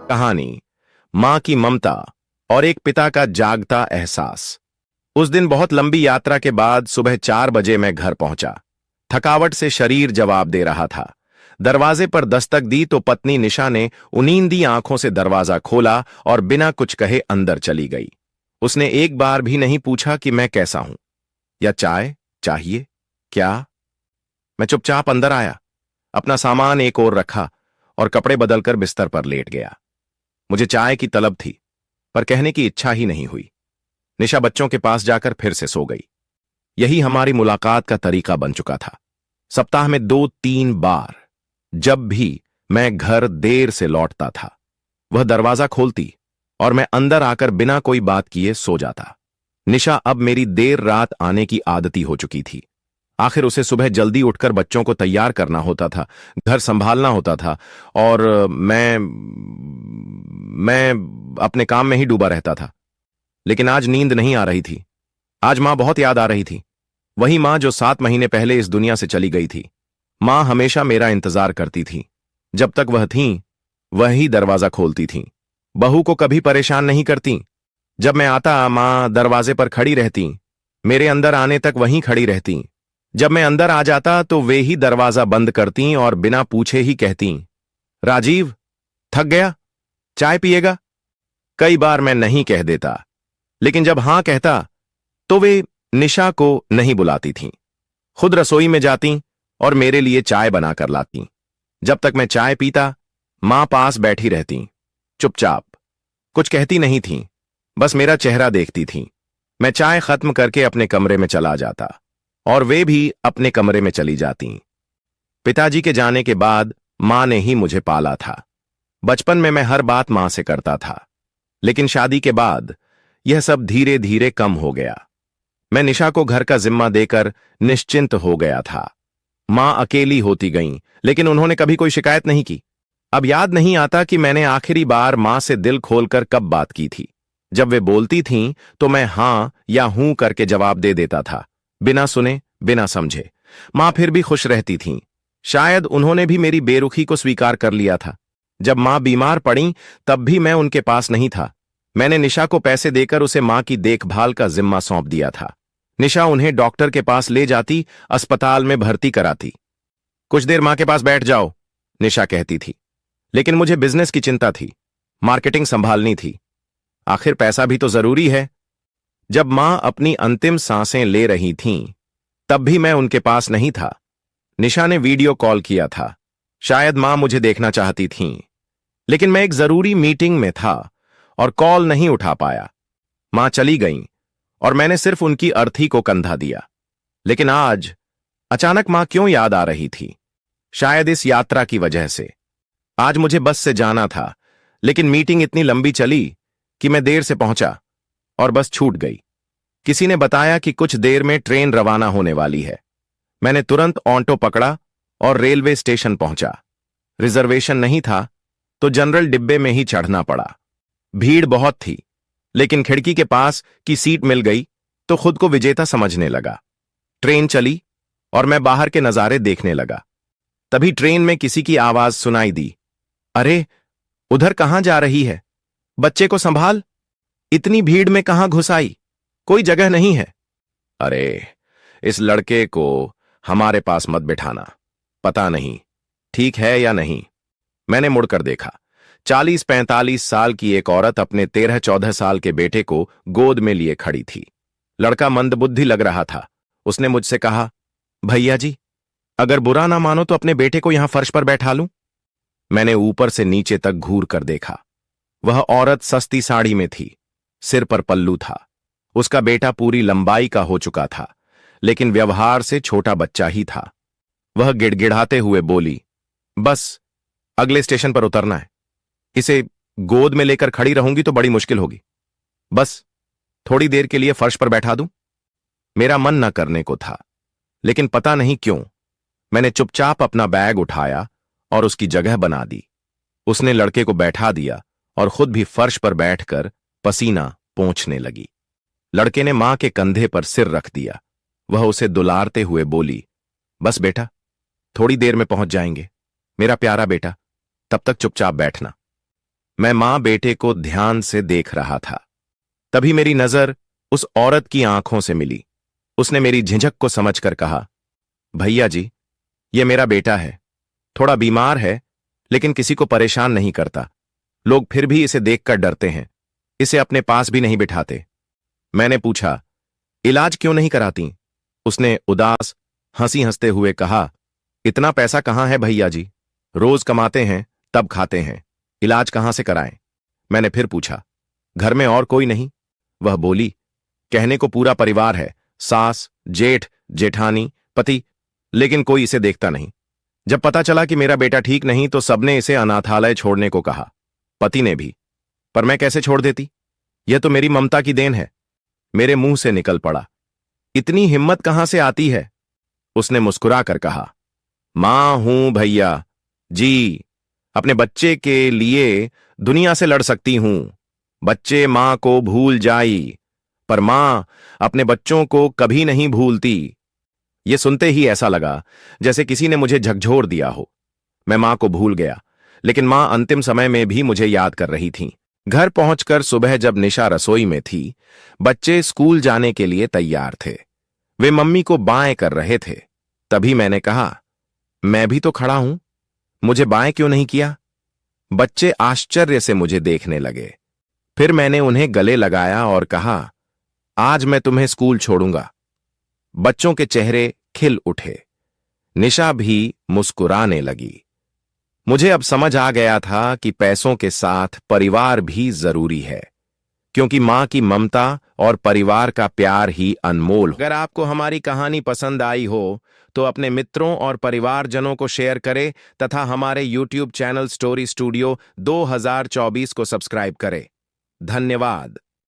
कहानी, मां की ममता और एक पिता का जागता एहसास। उस दिन बहुत लंबी यात्रा के बाद सुबह 4 बजे मैं घर पहुंचा। थकावट से शरीर जवाब दे रहा था। दरवाजे पर दस्तक दी तो पत्नी निशा ने उनींदी आंखों से दरवाजा खोला और बिना कुछ कहे अंदर चली गई। उसने एक बार भी नहीं पूछा कि मैं कैसा हूं या चाय चाहिए क्या। मैं चुपचाप अंदर आया, अपना सामान एक ओर रखा और कपड़े बदलकर बिस्तर पर लेट गया। मुझे चाय की तलब थी, पर कहने की इच्छा ही नहीं हुई। निशा बच्चों के पास जाकर फिर से सो गई। यही हमारी मुलाकात का तरीका बन चुका था। सप्ताह में 2-3 बार जब भी मैं घर देर से लौटता था, वह दरवाजा खोलती और मैं अंदर आकर बिना कोई बात किए सो जाता। निशा अब मेरी देर रात आने की आदती हो चुकी थी। आखिर उसे सुबह जल्दी उठकर बच्चों को तैयार करना होता था, घर संभालना होता था और मैं अपने काम में ही डूबा रहता था। लेकिन आज नींद नहीं आ रही थी। आज मां बहुत याद आ रही थी। वही मां जो 7 महीने पहले इस दुनिया से चली गई थी। मां हमेशा मेरा इंतजार करती थी। जब तक वह थीं, वही दरवाजा खोलती थीं। बहू को कभी परेशान नहीं करती। जब मैं आता, मां दरवाजे पर खड़ी रहती। मेरे अंदर आने तक वहीं खड़ी रहती। जब मैं अंदर आ जाता तो वे ही दरवाजा बंद करती और बिना पूछे ही कहती, राजीव, थक गया, चाय पिएगा। कई बार मैं नहीं कह देता, लेकिन जब हां कहता तो वे निशा को नहीं बुलाती थीं। खुद रसोई में जाती और मेरे लिए चाय बनाकर लाती। जब तक मैं चाय पीता, मां पास बैठी रहती, चुपचाप, कुछ कहती नहीं थीं, बस मेरा चेहरा देखती थीं। मैं चाय खत्म करके अपने कमरे में चला जाता और वे भी अपने कमरे में चली जाती। पिताजी के जाने के बाद मां ने ही मुझे पाला था। बचपन में मैं हर बात मां से करता था, लेकिन शादी के बाद यह सब धीरे धीरे कम हो गया। मैं निशा को घर का जिम्मा देकर निश्चिंत हो गया था। मां अकेली होती गईं, लेकिन उन्होंने कभी कोई शिकायत नहीं की। अब याद नहीं आता कि मैंने आखिरी बार मां से दिल खोलकर कब बात की थी। जब वे बोलती थीं तो मैं हां या हूं करके जवाब दे देता था, बिना सुने, बिना समझे। मां फिर भी खुश रहती थीं। शायद उन्होंने भी मेरी बेरुखी को स्वीकार कर लिया था। जब मां बीमार पड़ी, तब भी मैं उनके पास नहीं था। मैंने निशा को पैसे देकर उसे मां की देखभाल का जिम्मा सौंप दिया था। निशा उन्हें डॉक्टर के पास ले जाती, अस्पताल में भर्ती कराती। कुछ देर मां के पास बैठ जाओ, निशा कहती थी। लेकिन मुझे बिजनेस की चिंता थी, मार्केटिंग संभालनी थी। आखिर पैसा भी तो जरूरी है। जब मां अपनी अंतिम सांसें ले रही थीं, तब भी मैं उनके पास नहीं था। निशा ने वीडियो कॉल किया था। शायद मां मुझे देखना चाहती थीं, लेकिन मैं एक जरूरी मीटिंग में था और कॉल नहीं उठा पाया। मां चली गईं और मैंने सिर्फ उनकी अर्थी को कंधा दिया। लेकिन आज अचानक मां क्यों याद आ रही थी? शायद इस यात्रा की वजह से। आज मुझे बस से जाना था, लेकिन मीटिंग इतनी लंबी चली कि मैं देर से पहुंचा और बस छूट गई। किसी ने बताया कि कुछ देर में ट्रेन रवाना होने वाली है। मैंने तुरंत ऑटो पकड़ा और रेलवे स्टेशन पहुंचा। रिजर्वेशन नहीं था तो जनरल डिब्बे में ही चढ़ना पड़ा। भीड़ बहुत थी, लेकिन खिड़की के पास की सीट मिल गई तो खुद को विजेता समझने लगा। ट्रेन चली और मैं बाहर के नजारे देखने लगा। तभी ट्रेन में किसी की आवाज सुनाई दी, अरे, उधर कहां जा रही है? बच्चे को संभाल, इतनी भीड़ में कहां घुस आई? कोई जगह नहीं है। अरे, इस लड़के को हमारे पास मत बिठाना, पता नहीं ठीक है या नहीं। मैंने मुड़कर देखा। 40-45 साल की एक औरत अपने 13-14 साल के बेटे को गोद में लिए खड़ी थी। लड़का मंदबुद्धि लग रहा था। उसने मुझसे कहा, भैया जी, अगर बुरा ना मानो तो अपने बेटे को यहां फर्श पर बैठा लूं। मैंने ऊपर से नीचे तक घूर कर देखा। वह औरत सस्ती साड़ी में थी, सिर पर पल्लू था। उसका बेटा पूरी लंबाई का हो चुका था, लेकिन व्यवहार से छोटा बच्चा ही था। वह गिड़गिड़ाते हुए बोली, बस अगले स्टेशन पर उतरना है। इसे गोद में लेकर खड़ी रहूंगी तो बड़ी मुश्किल होगी। बस थोड़ी देर के लिए फर्श पर बैठा दूं। मेरा मन न करने को था, लेकिन पता नहीं क्यों मैंने चुपचाप अपना बैग उठाया और उसकी जगह बना दी। उसने लड़के को बैठा दिया और खुद भी फर्श पर बैठकर पसीना पोंछने लगी। लड़के ने मां के कंधे पर सिर रख दिया। वह उसे दुलारते हुए बोली, बस बेटा, थोड़ी देर में पहुंच जाएंगे, मेरा प्यारा बेटा, तब तक चुपचाप बैठना। मैं मां बेटे को ध्यान से देख रहा था। तभी मेरी नजर उस औरत की आंखों से मिली। उसने मेरी झिझक को समझकर कहा, भैया जी, ये मेरा बेटा है। थोड़ा बीमार है, लेकिन किसी को परेशान नहीं करता। लोग फिर भी इसे देखकर डरते हैं, इसे अपने पास भी नहीं बिठाते। मैंने पूछा, इलाज क्यों नहीं कराती? उसने उदास हंसी हंसते हुए कहा, इतना पैसा कहां है भैया जी, रोज कमाते हैं तब खाते हैं, इलाज कहां से कराएं? मैंने फिर पूछा, घर में और कोई नहीं? वह बोली, कहने को पूरा परिवार है, सास, जेठ, जेठानी, पति, लेकिन कोई इसे देखता नहीं। जब पता चला कि मेरा बेटा ठीक नहीं तो सबने इसे अनाथालय छोड़ने को कहा, पति ने भी। पर मैं कैसे छोड़ देती? यह तो मेरी ममता की देन है। मेरे मुंह से निकल पड़ा, इतनी हिम्मत कहां से आती है? उसने मुस्कुरा कर कहा, मां हूं भैया जी, अपने बच्चे के लिए दुनिया से लड़ सकती हूं। बच्चे मां को भूल जाई, पर मां अपने बच्चों को कभी नहीं भूलती। यह सुनते ही ऐसा लगा जैसे किसी ने मुझे झकझोर दिया हो। मैं मां को भूल गया, लेकिन मां अंतिम समय में भी मुझे याद कर रही थी। घर पहुंचकर सुबह जब निशा रसोई में थी, बच्चे स्कूल जाने के लिए तैयार थे। वे मम्मी को बाएं कर रहे थे। तभी मैंने कहा, मैं भी तो खड़ा हूं, मुझे बाएं क्यों नहीं किया? बच्चे आश्चर्य से मुझे देखने लगे। फिर मैंने उन्हें गले लगाया और कहा, आज मैं तुम्हें स्कूल छोड़ूंगा। बच्चों के चेहरे खिल उठे। निशा भी मुस्कुराने लगी। मुझे अब समझ आ गया था कि पैसों के साथ परिवार भी जरूरी है, क्योंकि मां की ममता और परिवार का प्यार ही अनमोल। अगर आपको हमारी कहानी पसंद आई हो तो अपने मित्रों और परिवारजनों को शेयर करें तथा हमारे YouTube चैनल स्टोरी स्टूडियो 2024 को सब्सक्राइब करें। धन्यवाद।